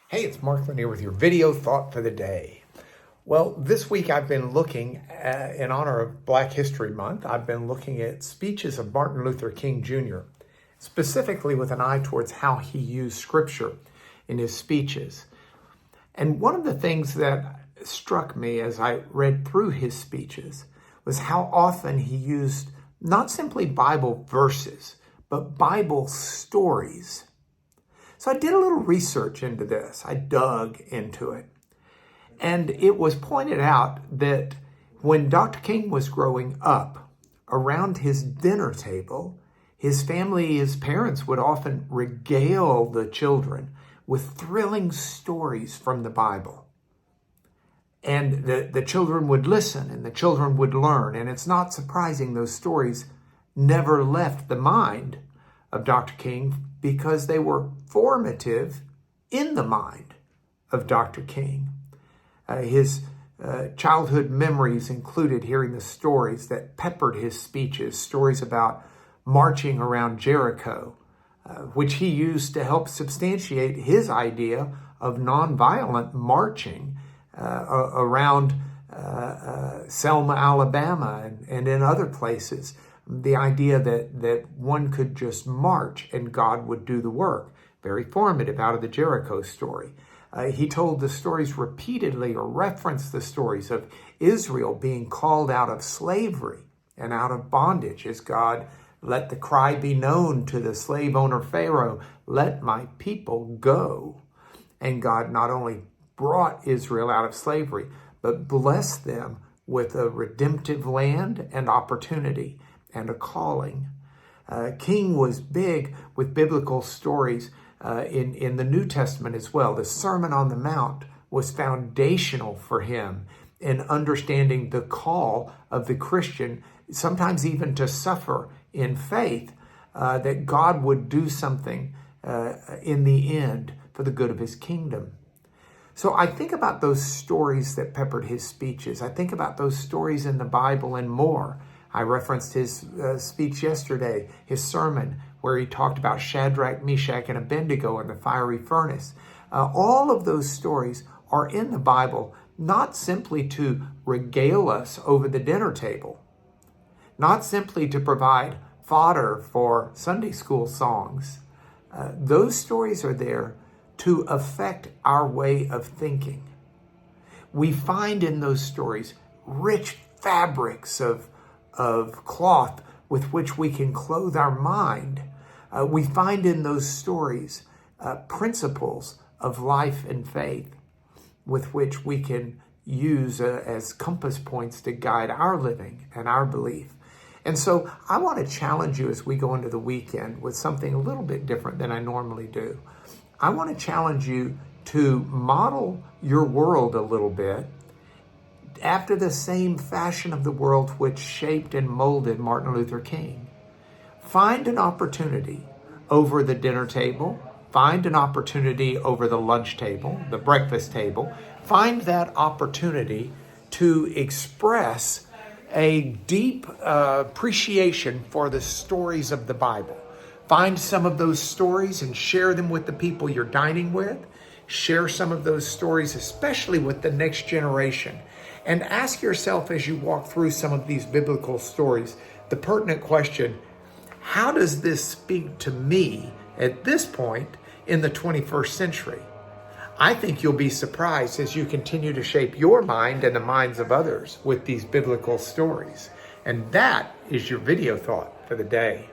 Hey, it's Mark Lanier with your video thought for the day. Well, this week I've been looking in honor of Black History Month, I've been looking at speeches of Martin Luther King Jr., specifically with an eye towards how he used scripture in his speeches. And one of the things that struck me as I read through his speeches was how often he used not simply Bible verses, but Bible stories. So I did a little research into this. I dug into it. And it was pointed out that when Dr. King was growing up, around his dinner table, his family, his parents would often regale the children with thrilling stories from the Bible. And the children would listen and the children would learn. And it's not surprising those stories never left the mind of Dr. King because they were formative in the mind of Dr. King. His childhood memories included hearing the stories that peppered his speeches, stories about marching around Jericho, which he used to help substantiate his idea of nonviolent marching around Selma, Alabama, and in other places. The idea that one could just march and God would do the work. Very formative out of the Jericho story. He told the stories repeatedly, or referenced the stories of Israel being called out of slavery and out of bondage as God let the cry be known to the slave owner Pharaoh, "Let my people go." And God not only brought Israel out of slavery, but blessed them with a redemptive land and opportunity and a calling. King was big with biblical stories in the New Testament as well. The Sermon on the Mount was foundational for him in understanding the call of the Christian, sometimes even to suffer in faith, that God would do something in the end for the good of his kingdom. So I think about those stories that peppered his speeches. I think about those stories in the Bible and more. I referenced his speech yesterday, his sermon, where he talked about Shadrach, Meshach, and Abednego in the fiery furnace. All of those stories are in the Bible, not simply to regale us over the dinner table, not simply to provide fodder for Sunday school songs. Those stories are there to affect our way of thinking. We find in those stories rich fabrics of cloth with which we can clothe our mind. We find in those stories principles of life and faith with which we can use as compass points to guide our living and our belief. And so I want to challenge you as we go into the weekend with something a little bit different than I normally do. I want to challenge you to model your world a little bit after the same fashion of the world which shaped and molded Martin Luther King. Find an opportunity over the dinner table. Find an opportunity over the lunch table, the breakfast table. Find that opportunity to express a deep appreciation for the stories of the Bible. Find some of those stories and share them with the people you're dining with. Share some of those stories, especially with the next generation. And ask yourself as you walk through some of these biblical stories, the pertinent question, how does this speak to me at this point in the 21st century? I think you'll be surprised as you continue to shape your mind and the minds of others with these biblical stories. And that is your video thought for the day.